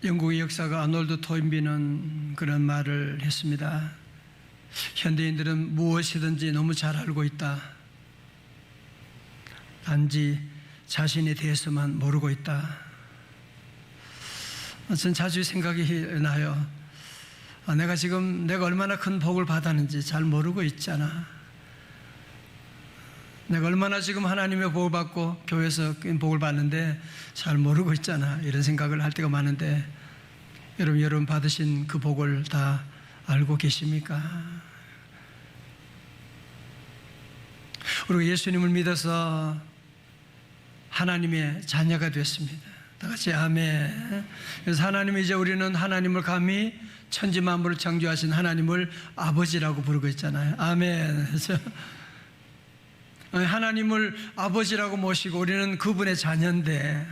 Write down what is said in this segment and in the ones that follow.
영국의 역사가 아놀드 토인비는 그런 말을 했습니다. 현대인들은 무엇이든지 너무 잘 알고 있다. 단지 자신에 대해서만 모르고 있다. 전 자주 생각이 나요. 내가 얼마나 큰 복을 받았는지 잘 모르고 있잖아. 내가 얼마나 지금 하나님의 복을 받고 교회에서 복을 받는데 잘 모르고 있잖아. 이런 생각을 할 때가 많은데, 여러분 받으신 그 복을 다 알고 계십니까? 우리가 예수님을 믿어서 하나님의 자녀가 됐습니다. 다 같이 아멘. 그래서 하나님이 이제 우리는 하나님을 감히 천지 만물을 창조하신 하나님을 아버지라고 부르고 있잖아요. 아멘. 그래서 하나님을 아버지라고 모시고 우리는 그분의 자녀인데,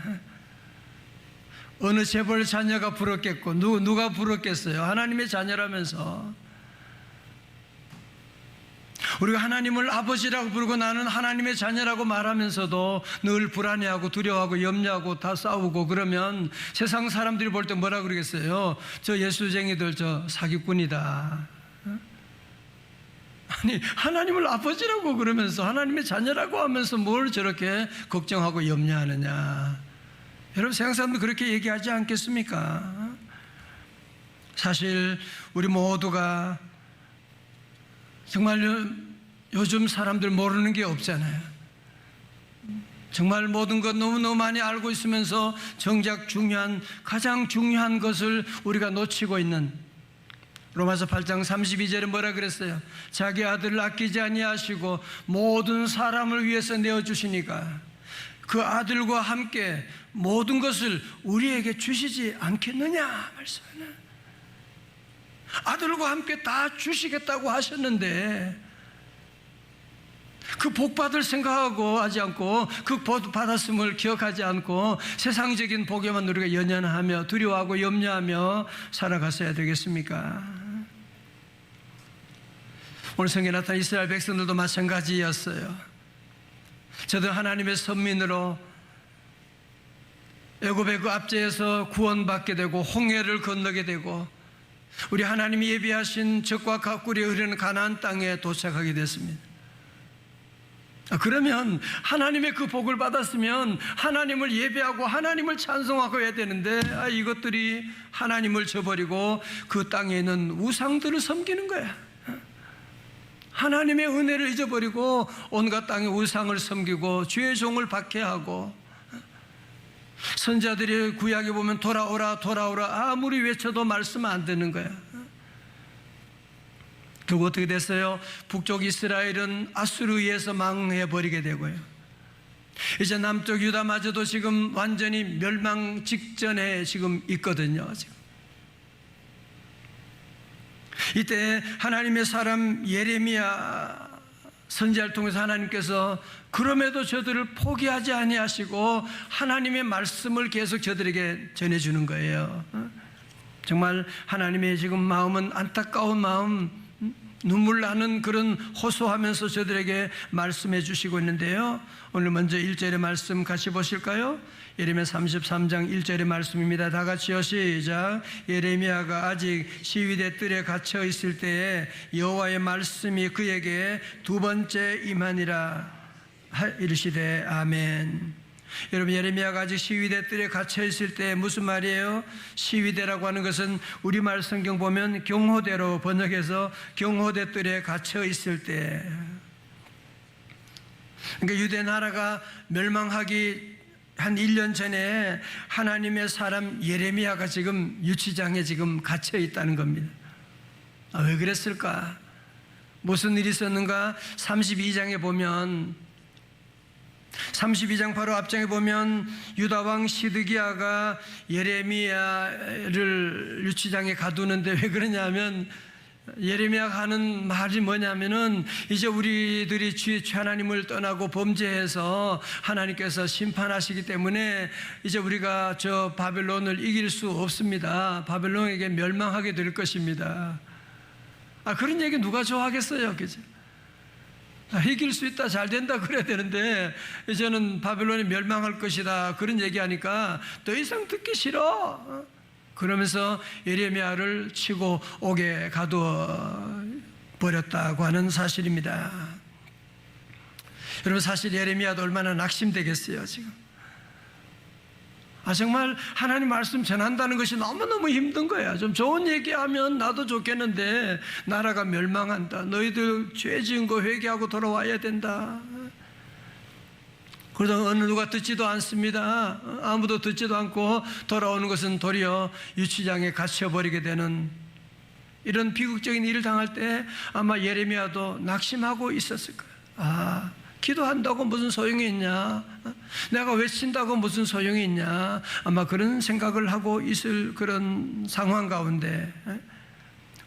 어느 재벌 자녀가 부럽겠고 누가 부럽겠어요? 하나님의 자녀라면서. 우리가 하나님을 아버지라고 부르고 나는 하나님의 자녀라고 말하면서도 늘 불안해하고 두려워하고 염려하고 다 싸우고 그러면 세상 사람들이 볼 때 뭐라 그러겠어요? 저 예수쟁이들 저 사기꾼이다. 아니, 하나님을 아버지라고 그러면서 하나님의 자녀라고 하면서 뭘 저렇게 걱정하고 염려하느냐. 여러분, 세상 사람도 그렇게 얘기하지 않겠습니까? 사실 우리 모두가 정말 요즘 사람들 모르는 게 없잖아요. 정말 모든 것 너무너무 많이 알고 있으면서 정작 가장 중요한 것을 우리가 놓치고 있는, 로마서 8장 32절에 뭐라 그랬어요? 자기 아들을 아끼지 아니하시고 모든 사람을 위해서 내어주시니까 그 아들과 함께 모든 것을 우리에게 주시지 않겠느냐 말씀하는, 아들과 함께 다 주시겠다고 하셨는데 그 복 받을 생각하고 하지 않고, 그 복 받았음을 기억하지 않고 세상적인 복에만 우리가 연연하며 두려워하고 염려하며 살아갔어야 되겠습니까? 오늘 성경에 나타난 이스라엘 백성들도 마찬가지였어요. 저들 하나님의 선민으로 애굽의 그 압제에서 구원받게 되고 홍해를 건너게 되고 우리 하나님이 예비하신 적과 가꿀이 흐르는 가나안 땅에 도착하게 됐습니다. 그러면 하나님의 그 복을 받았으면 하나님을 예배하고 하나님을 찬송하고 해야 되는데, 이것들이 하나님을 저버리고 그 땅에 있는 우상들을 섬기는 거야. 하나님의 은혜를 잊어버리고 온갖 땅의 우상을 섬기고 주의 종을 박해하고, 선자들이 구약에 보면 돌아오라 돌아오라 아무리 외쳐도 말씀 안 듣는 거야. 결국 어떻게 됐어요? 북쪽 이스라엘은 아수르에 의해서 망해버리게 되고요, 이제 남쪽 유다마저도 지금 완전히 멸망 직전에 지금 있거든요. 지금 이때 하나님의 사람 예레미야 선지자를 통해서 하나님께서 그럼에도 저들을 포기하지 아니하시고 하나님의 말씀을 계속 저들에게 전해주는 거예요. 정말 하나님의 지금 마음은 안타까운 마음, 눈물 나는 그런 호소하면서 저들에게 말씀해 주시고 있는데요, 오늘 먼저 1절의 말씀 같이 보실까요? 예레미야 33장 1절의 말씀입니다. 다 같이요, 시작. 예레미야가 아직 시위대 뜰에 갇혀 있을 때에 여호와의 말씀이 그에게 두 번째 임하니라 이르시되 아멘. 여러분, 예레미야가 아직 시위대 뜰에 갇혀 있을 때 무슨 말이에요? 시위대라고 하는 것은 우리말 성경 보면 경호대로 번역해서 경호대 뜰에 갇혀 있을 때, 그러니까 유대 나라가 멸망하기 한 1년 전에 하나님의 사람 예레미야가 지금 유치장에 지금 갇혀 있다는 겁니다. 왜 그랬을까? 무슨 일이 있었는가? 32장에 보면, 32장 바로 앞장에 보면 유다왕 시드기야가 예레미야를 유치장에 가두는데, 왜 그러냐면 예레미야가 하는 말이 뭐냐면은 이제 우리들이 주의 하나님을 떠나고 범죄해서 하나님께서 심판하시기 때문에 이제 우리가 저 바벨론을 이길 수 없습니다. 바벨론에게 멸망하게 될 것입니다. 그런 얘기 누가 좋아하겠어요, 그죠? 이길 수 있다, 잘 된다 그래야 되는데 이제는 바벨론이 멸망할 것이다 그런 얘기하니까 더 이상 듣기 싫어. 그러면서 예레미야를 치고 옥에 가두어 버렸다고 하는 사실입니다. 여러분, 사실 예레미야도 얼마나 낙심되겠어요 지금. 정말 하나님 말씀 전한다는 것이 너무너무 힘든 거야. 좀 좋은 얘기하면 나도 좋겠는데 나라가 멸망한다, 너희들 죄 지은 거 회개하고 돌아와야 된다, 그러다 어느 누가 듣지도 않습니다. 아무도 듣지도 않고 돌아오는 것은 도리어 유치장에 갇혀버리게 되는 이런 비극적인 일을 당할 때 아마 예레미야도 낙심하고 있었을 거예요. 기도한다고 무슨 소용이 있냐, 내가 외친다고 무슨 소용이 있냐, 아마 그런 생각을 하고 있을 그런 상황 가운데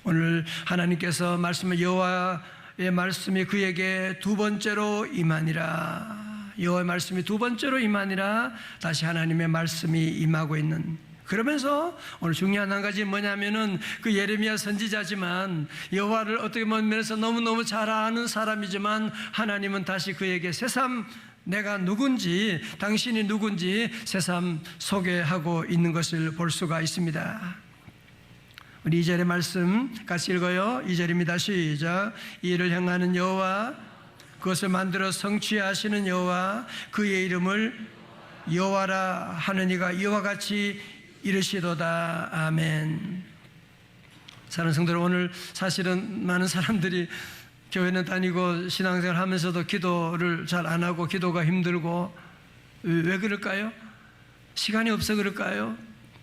오늘 하나님께서 말씀을, 여호와의 말씀이 그에게 두 번째로 임하니라, 여호와의 말씀이 두 번째로 임하니라, 다시 하나님의 말씀이 임하고 있는, 그러면서 오늘 중요한 한 가지 뭐냐면은 그 예레미야 선지자지만 여호와를 어떻게 보면 면에서 너무너무 잘 아는 사람이지만 하나님은 다시 그에게 새삼 내가 누군지, 당신이 누군지 새삼 소개하고 있는 것을 볼 수가 있습니다. 우리 2절의 말씀 같이 읽어요. 2절입니다. 시작. 이 일을 행하는 여호와, 그것을 만들어 성취하시는 여호와, 그의 이름을 여호와라 하느니가 이와 같이 이르시도다. 아멘. 사랑하는 성도들, 오늘 사실은 많은 사람들이 교회는 다니고 신앙생활 하면서도 기도를 잘 안 하고 기도가 힘들고, 왜 그럴까요? 시간이 없어 그럴까요?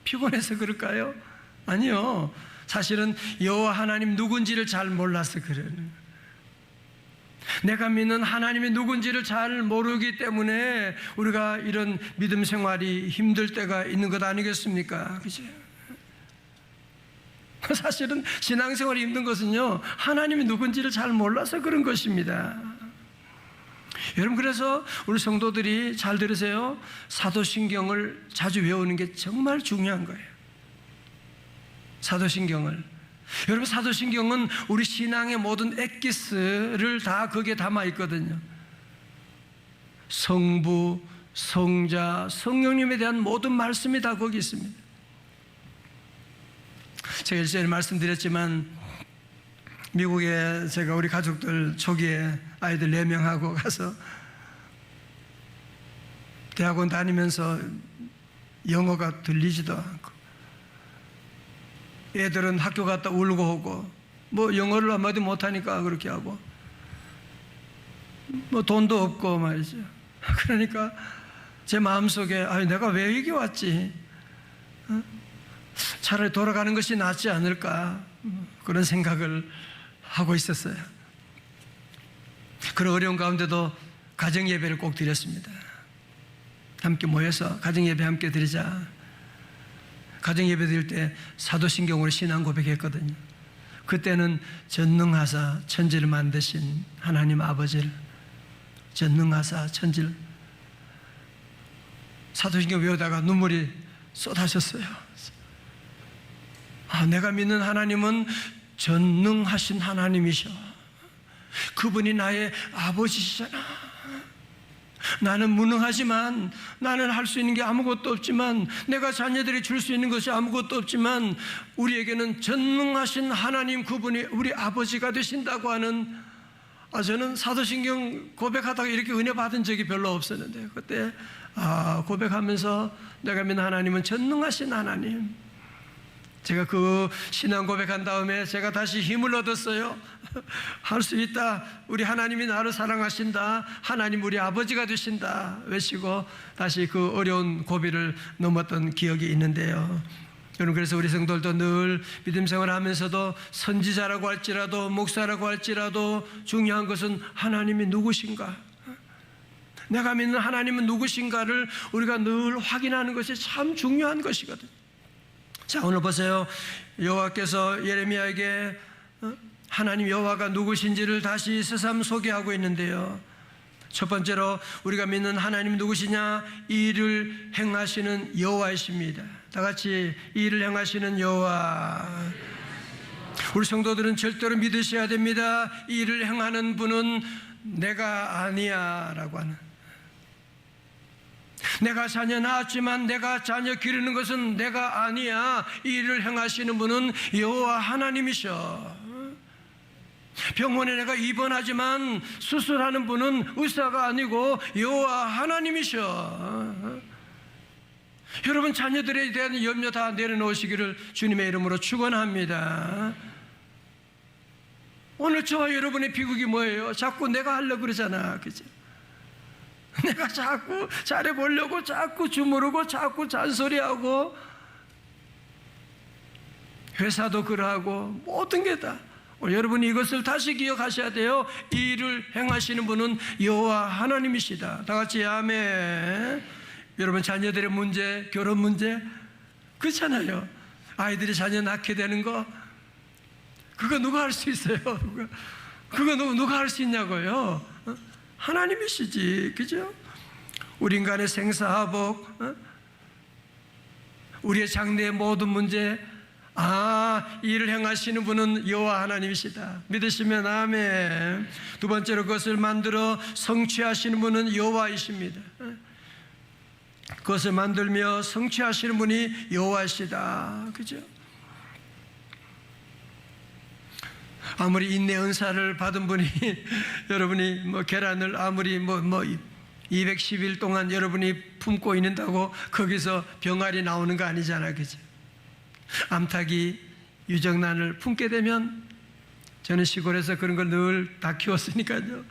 피곤해서 그럴까요? 아니요, 사실은 여호와 하나님 누군지를 잘 몰라서 그래요. 내가 믿는 하나님이 누군지를 잘 모르기 때문에 우리가 이런 믿음 생활이 힘들 때가 있는 것 아니겠습니까? 그죠? 사실은 신앙생활이 힘든 것은요, 하나님이 누군지를 잘 몰라서 그런 것입니다. 여러분, 그래서 우리 성도들이 잘 들으세요. 사도신경을 자주 외우는 게 정말 중요한 거예요. 사도신경을. 여러분, 사도신경은 우리 신앙의 모든 엑기스를 다 거기에 담아 있거든요. 성부, 성자, 성령님에 대한 모든 말씀이 다 거기 있습니다. 제가 일전에 말씀드렸지만 미국에 제가 우리 가족들 초기에 아이들 4명하고 가서 대학원 다니면서 영어가 들리지도 않고, 애들은 학교 갔다 울고 오고, 뭐 영어를 한마디 못하니까 그렇게 하고, 뭐 돈도 없고 말이죠. 그러니까 제 마음속에 내가 왜 여기 왔지? 차라리 돌아가는 것이 낫지 않을까, 그런 생각을 하고 있었어요. 그런 어려운 가운데도 가정예배를 꼭 드렸습니다. 함께 모여서 가정예배 함께 드리자. 가정예배 드릴 때 사도신경으로 신앙 고백했거든요. 그때는 전능하사 천지를 만드신 하나님 아버지를, 전능하사 천지를, 사도신경 외우다가 눈물이 쏟아졌어요. 내가 믿는 하나님은 전능하신 하나님이셔. 그분이 나의 아버지시잖아. 나는 무능하지만, 나는 할 수 있는 게 아무것도 없지만, 내가 자녀들이 줄 수 있는 것이 아무것도 없지만 우리에게는 전능하신 하나님, 그분이 우리 아버지가 되신다고 하는, 저는 사도신경 고백하다가 이렇게 은혜 받은 적이 별로 없었는데, 그때 고백하면서 내가 믿는 하나님은 전능하신 하나님, 제가 그 신앙 고백한 다음에 제가 다시 힘을 얻었어요. 할 수 있다. 우리 하나님이 나를 사랑하신다. 하나님 우리 아버지가 되신다. 외치고 다시 그 어려운 고비를 넘었던 기억이 있는데요. 여러분, 그래서 우리 성도들도 늘 믿음 생활을 하면서도 선지자라고 할지라도 목사라고 할지라도 중요한 것은 하나님이 누구신가, 내가 믿는 하나님은 누구신가를 우리가 늘 확인하는 것이 참 중요한 것이거든요. 자, 오늘 보세요. 여호와께서 예레미야에게 하나님 여호와가 누구신지를 다시 새삼 소개하고 있는데요. 첫 번째로 우리가 믿는 하나님 누구시냐? 이 일을 행하시는 여호와이십니다. 다 같이, 이 일을 행하시는 여호와. 우리 성도들은 절대로 믿으셔야 됩니다. 이 일을 행하는 분은 내가 아니야 라고 하는, 내가 자녀 낳았지만 내가 자녀 기르는 것은 내가 아니야. 이 일을 행하시는 분은 여호와 하나님이셔. 병원에 내가 입원하지만 수술하는 분은 의사가 아니고 여호와 하나님이셔. 여러분, 자녀들에 대한 염려 다 내려놓으시기를 주님의 이름으로 축원합니다. 오늘 저와 여러분의 비극이 뭐예요? 자꾸 내가 하려고 그러잖아, 그죠? 내가 자꾸 잘해보려고 자꾸 주무르고 자꾸 잔소리하고, 회사도 그러하고 모든 게 다. 여러분이 이것을 다시 기억하셔야 돼요. 이 일을 행하시는 분은 여호와 하나님이시다. 다 같이 아멘. 여러분, 자녀들의 문제, 결혼 문제 그렇잖아요. 아이들이 자녀 낳게 되는 거, 그거 누가 할 수 있어요? 그거 누가 할 수 있냐고요? 하나님이시지, 그죠? 우리 인간의 생사화복, 우리의 장래의 모든 문제, 이 일을 행하시는 분은 여호와 하나님이시다. 믿으시면 아멘. 두 번째로, 그것을 만들어 성취하시는 분은 여호와이십니다. 그것을 만들며 성취하시는 분이 여호와이시다, 그죠? 아무리 인내 은사를 받은 분이 여러분이 계란을 아무리 210일 동안 여러분이 품고 있는다고 거기서 병아리 나오는 거 아니잖아, 그죠? 암탉이 유정란을 품게 되면, 저는 시골에서 그런 걸 늘 다 키웠으니까요.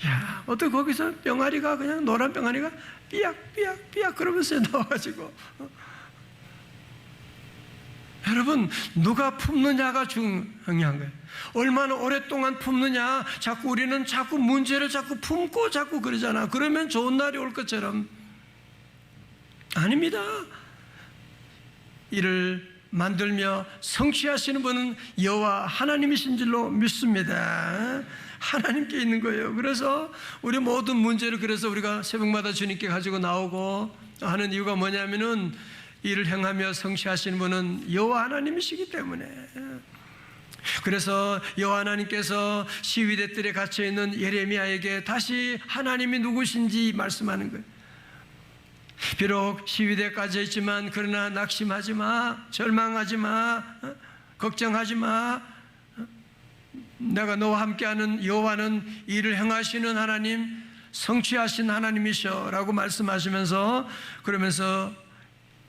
야, 어떻게 거기서 병아리가, 그냥 노란 병아리가 삐약 그러면서 나와가지고, 여러분, 누가 품느냐가 중요한 거예요. 얼마나 오랫동안 품느냐. 자꾸 우리는 자꾸 문제를 자꾸 품고 자꾸 그러잖아. 그러면 좋은 날이 올 것처럼. 아닙니다. 이를 만들며 성취하시는 분은 여호와 하나님이신 줄로 믿습니다. 하나님께 있는 거예요. 그래서 우리 모든 문제를, 그래서 우리가 새벽마다 주님께 가지고 나오고 하는 이유가 뭐냐면은, 이를 행하며 성취하시는 분은 여호와 하나님이시기 때문에. 그래서 여호와 하나님께서 시위대 뜰에 갇혀 있는 예레미야에게 다시 하나님이 누구신지 말씀하는 거예요. 비록 시위대에 갇혀 있지만, 그러나 낙심하지 마, 절망하지 마, 걱정하지 마. 내가 너와 함께하는 여호와는 일을 행하시는 하나님, 성취하신 하나님이셔라고 말씀하시면서, 그러면서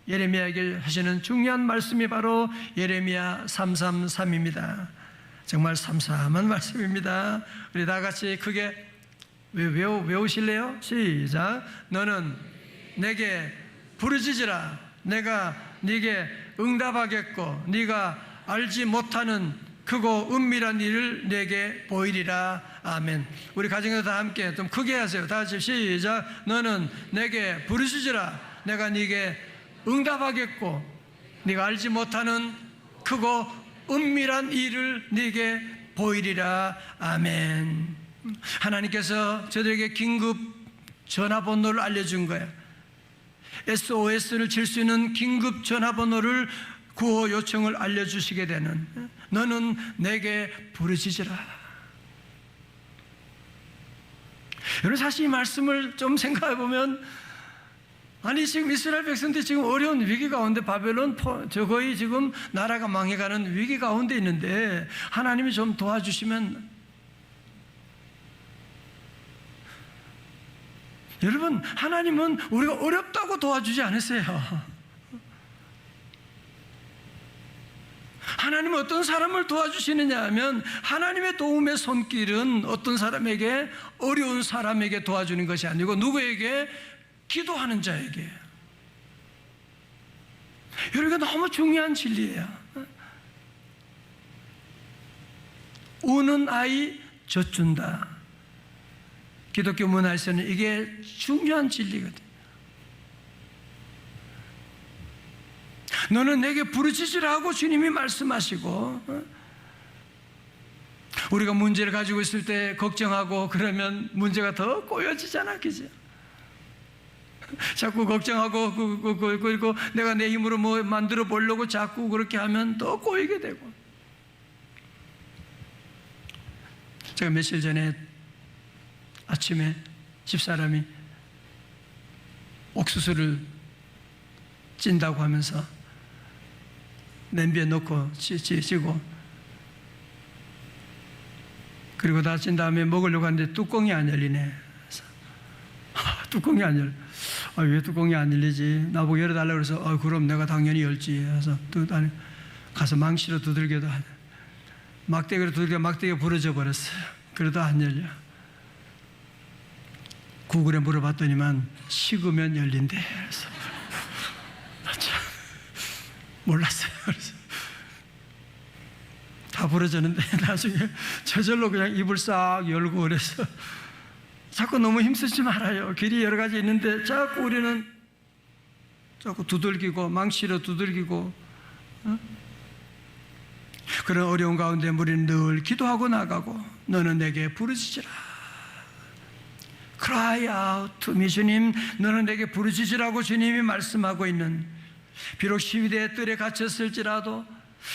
예레미야에게 하시는 중요한 말씀이 바로 예레미야 3:3입니다. 정말 삼삼한 말씀입니다. 우리 다 같이 크게 외우실래요? 시작. 너는 내게 부르짖으라. 내가 네게 응답하겠고, 네가 알지 못하는 크고 은밀한 일을 내게 보이리라. 아멘. 우리 가정에서 다 함께 좀 크게 하세요. 다 같이 시작. 너는 내게 부르짖으라. 내가 네게 응답하겠고, 네가 알지 못하는 크고 은밀한 일을 네게 보이리라. 아멘. 하나님께서 저들에게 긴급 전화번호를 알려준 거예요. SOS를 칠 수 있는 긴급 전화번호를, 구호 요청을 알려주시게 되는, 너는 내게 부르짖으라. 여러분, 사실 이 말씀을 좀 생각해 보면, 아니, 지금 이스라엘 백성들이 지금 어려운 위기 가운데, 바벨론 거의 지금 나라가 망해가는 위기 가운데 있는데, 하나님이 좀 도와주시면, 여러분, 하나님은 우리가 어렵다고 도와주지 않으세요. 하나님은 어떤 사람을 도와주시느냐 하면, 하나님의 도움의 손길은 어떤 사람에게, 어려운 사람에게 도와주는 것이 아니고 누구에게? 기도하는 자에게. 여러분, 이거 너무 중요한 진리예요. 우는 아이 젖준다. 기독교 문화에서는 이게 중요한 진리거든. 너는 내게 부르짖으라고 주님이 말씀하시고, 우리가 문제를 가지고 있을 때 걱정하고 그러면 문제가 더 꼬여지잖아, 그죠? 자꾸 걱정하고 그리고 내가 내 힘으로 뭐 만들어 보려고 자꾸 그렇게 하면 더 꼬이게 되고. 제가 며칠 전에 아침에 집사람이 옥수수를 찐다고 하면서 냄비에 넣고 찌고, 그리고 다 찐 다음에 먹으려고 하는데 뚜껑이 안 열리네. 뚜껑이 안 열려. 왜 뚜껑이 안 열리지? 나보고 열어달라고 그래서 그럼 내가 당연히 열지. 그래서 가서 망치로 두들겨도 막대기로 두들겨 막대기가 부러져 버렸어요. 그래도 안 열려. 구글에 물어봤더니만 식으면 열린대. 그래서 몰랐어요. 그래서 다 부러졌는데 나중에 저절로 그냥 입을 싹 열고 그래서 자꾸 너무 힘쓰지 말아요. 길이 여러 가지 있는데 자꾸 우리는 자꾸 두들기고 망치로 두들기고 그런 어려운 가운데 우리는 늘 기도하고 나가고 너는 내게 부르짖으라. Cry out to me. 주님, 너는 내게 부르짖으라고 주님이 말씀하고 있는, 비록 시위대의 뜰에 갇혔을지라도,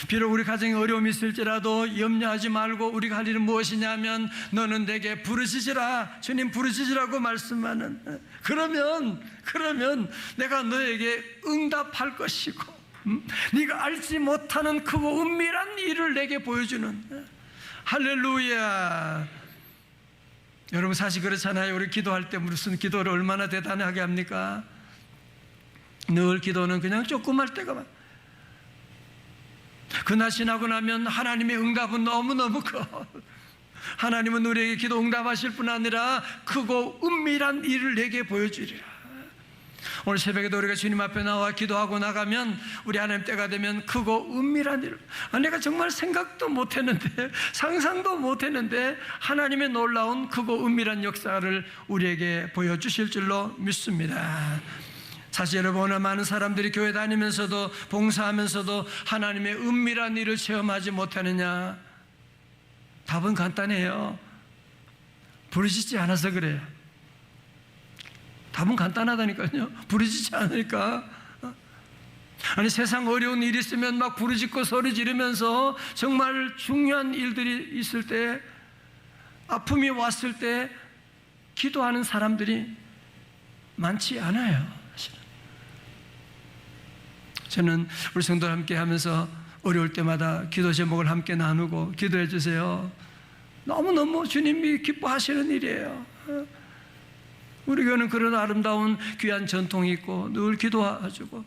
비록 우리 가정에 어려움이 있을지라도 염려하지 말고 우리가 할 일은 무엇이냐면 너는 내게 부르짖으라. 주님 부르짖으라고 말씀하는, 그러면 내가 너에게 응답할 것이고 네가 알지 못하는 크고 은밀한 일을 내게 보여주는. 할렐루야. 여러분 사실 그렇잖아요. 우리 기도할 때 무슨 기도를 얼마나 대단하게 합니까? 늘 기도는 그냥 조금 할 때가 많아요. 그날 지나고 나면 하나님의 응답은 너무너무 커. 하나님은 우리에게 기도 응답하실 뿐 아니라 크고 은밀한 일을 내게 보여주리라. 오늘 새벽에도 우리가 주님 앞에 나와 기도하고 나가면 우리 하나님 때가 되면 크고 은밀한 일, 내가 정말 생각도 못했는데 상상도 못했는데 하나님의 놀라운 크고 은밀한 역사를 우리에게 보여주실 줄로 믿습니다. 사실 여러분, 오늘 많은 사람들이 교회 다니면서도 봉사하면서도 하나님의 은밀한 일을 체험하지 못하느냐? 답은 간단해요. 부르짖지 않아서 그래요. 답은 간단하다니까요. 부르짖지 않으니까. 아니, 세상 어려운 일이 있으면 막 부르짖고 소리 지르면서 정말 중요한 일들이 있을 때, 아픔이 왔을 때 기도하는 사람들이 많지 않아요. 저는 우리 성도와 함께 하면서 어려울 때마다 기도 제목을 함께 나누고 기도해 주세요. 너무너무 주님이 기뻐하시는 일이에요. 우리 교회는 그런 아름다운 귀한 전통이 있고 늘 기도해주고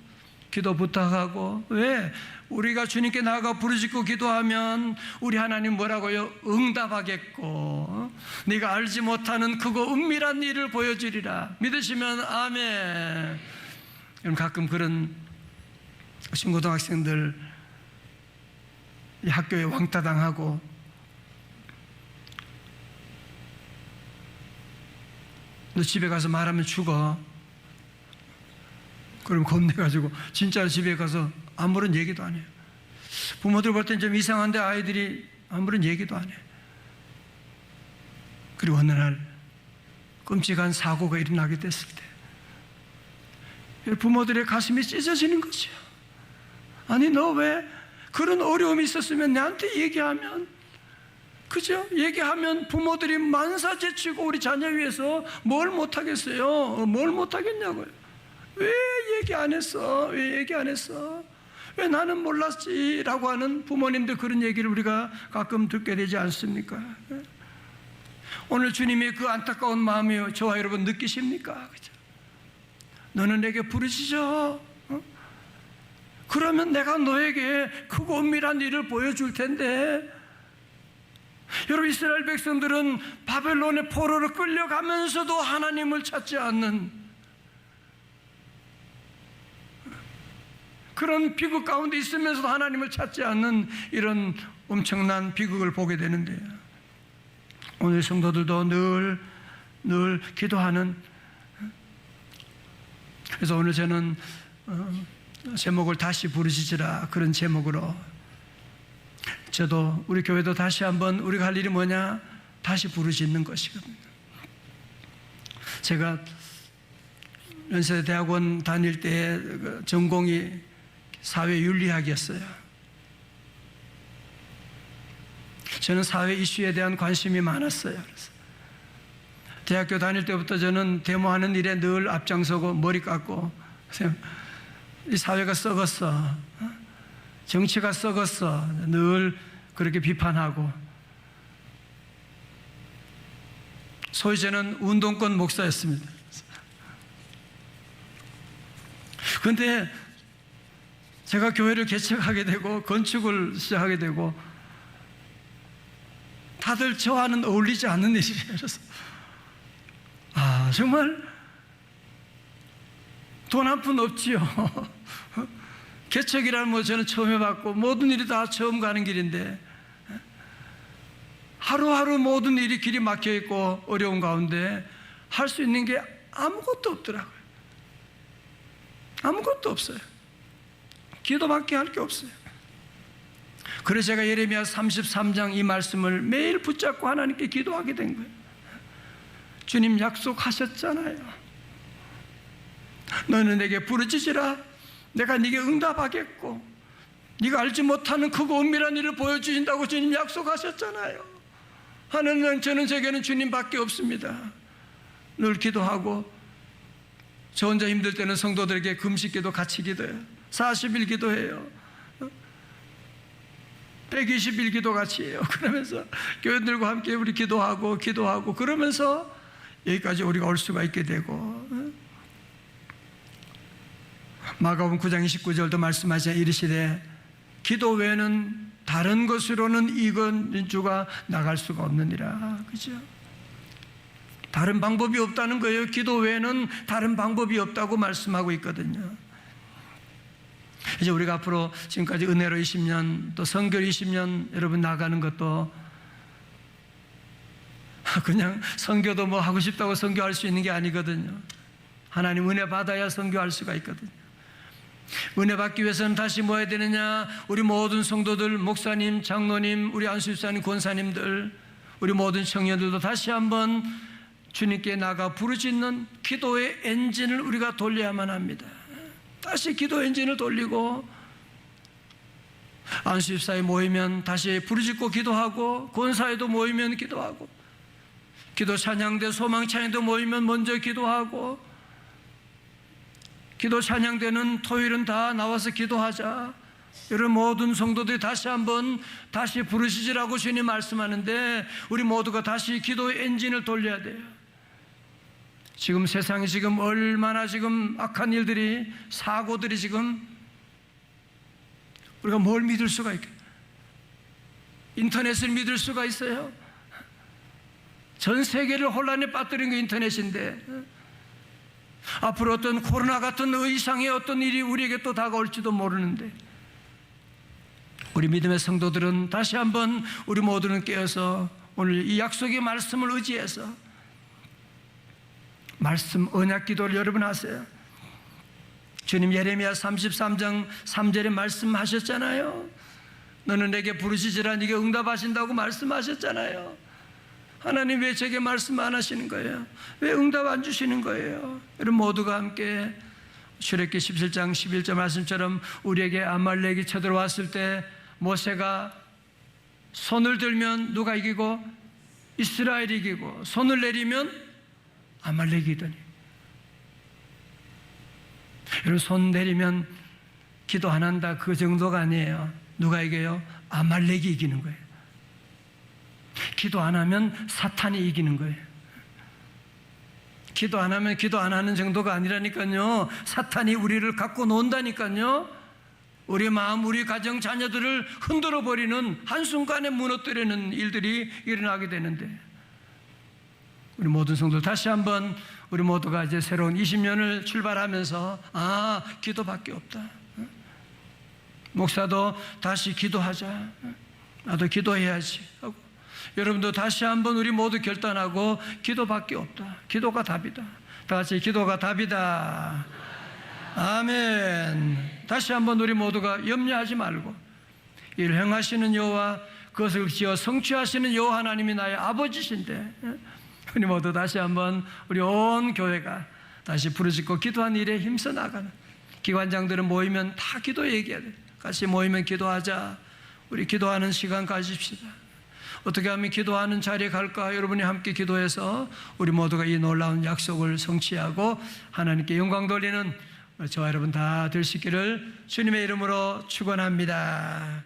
기도 부탁하고, 왜? 우리가 주님께 나아가 부르짖고 기도하면 우리 하나님 뭐라고요? 응답하겠고 네가 알지 못하는 크고 은밀한 일을 보여주리라. 믿으시면 아멘. 여러분, 가끔 그런 중고등학생들 학교에 왕따당하고 너 집에 가서 말하면 죽어. 그럼 겁내가지고 진짜로 집에 가서 아무런 얘기도 안 해요. 부모들 볼 땐 좀 이상한데 아이들이 아무런 얘기도 안 해요. 그리고 어느 날 끔찍한 사고가 일어나게 됐을 때 부모들의 가슴이 찢어지는 거죠. 아니, 너 왜 그런 어려움이 있었으면 나한테 얘기하면, 그죠? 얘기하면 부모들이 만사제치고 우리 자녀 위해서 뭘 못하겠어요? 뭘 못하겠냐고요. 왜 얘기 안 했어? 왜 얘기 안 했어? 왜 나는 몰랐지? 라고 하는 부모님들, 그런 얘기를 우리가 가끔 듣게 되지 않습니까? 오늘 주님의 그 안타까운 마음이 저와 여러분 느끼십니까? 그죠? 너는 내게 부르짖어. 그러면 내가 너에게 크고 은밀한 일을 보여줄 텐데. 여러분, 이스라엘 백성들은 바벨론의 포로로 끌려가면서도 하나님을 찾지 않는 그런 비극 가운데 있으면서도 하나님을 찾지 않는 이런 엄청난 비극을 보게 되는데요. 오늘 성도들도 늘 기도하는, 그래서 오늘 저는 제목을 다시 부르짖으라, 그런 제목으로, 저도 우리 교회도 다시 한번 우리가 할 일이 뭐냐? 다시 부르짖는 것이거든요. 제가 연세대 대학원 다닐 때 전공이 사회윤리학이었어요. 저는 사회 이슈에 대한 관심이 많았어요. 그래서 대학교 다닐 때부터 저는 데모하는 일에 늘 앞장서고 머리 깎고, 이 사회가 썩었어, 정치가 썩었어, 늘 그렇게 비판하고, 소위 저는 운동권 목사였습니다. 그런데 제가 교회를 개척하게 되고 건축을 시작하게 되고 다들 저와는 어울리지 않는 일이에요. 그래서 정말 돈 한 푼 없지요. 개척이라는 뭐 저는 처음 해봤고 모든 일이 다 처음 가는 길인데 하루하루 모든 일이 길이 막혀있고 어려운 가운데 할 수 있는 게 아무것도 없더라고요. 아무것도 없어요. 기도밖에 할 게 없어요. 그래서 제가 예레미야 33장 이 말씀을 매일 붙잡고 하나님께 기도하게 된 거예요. 주님 약속하셨잖아요. 너는 내게 부르짖으라. 내가 네게 응답하겠고 네가 알지 못하는 크고 은밀한 일을 보여주신다고 주님 약속하셨잖아요. 하나님, 저는 제게는 주님밖에 없습니다. 늘 기도하고 저 혼자 힘들 때는 성도들에게 금식기도 같이 기도해요. 40일 기도해요. 120일 기도 같이 해요. 그러면서 교회들과 함께 우리 기도하고 그러면서 여기까지 우리가 올 수가 있게 되고, 마가복음 9장 29절도 말씀하시자 이르시되 기도 외에는 다른 것으로는 이건 주가 나갈 수가 없느니라. 그죠? 다른 방법이 없다는 거예요. 기도 외에는 다른 방법이 없다고 말씀하고 있거든요. 이제 우리가 앞으로 지금까지 은혜로 20년 또 선교로 20년 여러분 나가는 것도 그냥 선교도 뭐 하고 싶다고 선교할 수 있는 게 아니거든요. 하나님 은혜 받아야 선교할 수가 있거든요. 은혜 받기 위해서는 다시 뭐 해야 되느냐? 우리 모든 성도들, 목사님, 장로님, 우리 안수집사님, 권사님들, 우리 모든 청년들도 다시 한번 주님께 나가 부르짖는 기도의 엔진을 우리가 돌려야만 합니다. 다시 기도 엔진을 돌리고 안수집사에 모이면 다시 부르짖고 기도하고, 권사에도 모이면 기도하고, 기도 찬양대, 소망 찬양대 모이면 먼저 기도하고, 기도 찬양대는 토요일은 다 나와서 기도하자. 여러분 모든 성도들이 다시 한번 다시 부르짖으라고 주님 말씀하는데 우리 모두가 다시 기도의 엔진을 돌려야 돼요. 지금 세상이 지금 얼마나 지금 악한 일들이, 사고들이 지금, 우리가 뭘 믿을 수가 있겠어요? 인터넷을 믿을 수가 있어요? 전 세계를 혼란에 빠뜨린 게 인터넷인데 앞으로 어떤 코로나 같은 의상의 어떤 일이 우리에게 또 다가올지도 모르는데 우리 믿음의 성도들은 다시 한번 우리 모두는 깨어서 오늘 이 약속의 말씀을 의지해서 말씀 언약 기도를 여러분 하세요. 주님 예레미야 33장 3절에 말씀하셨잖아요. 너는 내게 부르짖으라 네게 응답하신다고 말씀하셨잖아요. 하나님 왜 제게 말씀 안 하시는 거예요? 왜 응답 안 주시는 거예요? 여러분 모두가 함께 출애굽기 17장 11절 말씀처럼 우리에게 아말렉이 쳐들어왔을 때 모세가 손을 들면 누가 이기고? 이스라엘이 이기고, 손을 내리면 아말렉이 이기더니. 여러분 손 내리면 기도 안 한다 그 정도가 아니에요. 누가 이겨요? 아말렉이 이기는 거예요. 기도 안 하면 사탄이 이기는 거예요. 기도 안 하면 기도 안 하는 정도가 아니라니까요. 사탄이 우리를 갖고 논다니까요. 우리 마음, 우리 가정, 자녀들을 흔들어 버리는, 한순간에 무너뜨리는 일들이 일어나게 되는데 우리 모든 성도들 다시 한번 우리 모두가 이제 새로운 20년을 출발하면서 기도밖에 없다. 목사도 다시 기도하자. 나도 기도해야지 하고, 여러분도 다시 한번 우리 모두 결단하고 기도밖에 없다. 기도가 답이다. 다 같이 기도가 답이다. 아멘. 다시 한번 우리 모두가 염려하지 말고 이를 행하시는 여호와 그것을 지어 성취하시는 여호와 하나님이 나의 아버지신데, 우리 모두 다시 한번 우리 온 교회가 다시 부르짖고 기도한 일에 힘써 나가는, 기관장들은 모이면 다 기도 얘기해야 돼. 같이 모이면 기도하자. 우리 기도하는 시간 가집시다. 어떻게 하면 기도하는 자리에 갈까? 여러분이 함께 기도해서 우리 모두가 이 놀라운 약속을 성취하고 하나님께 영광 돌리는 저와 여러분 다 될 수 있기를 주님의 이름으로 축원합니다.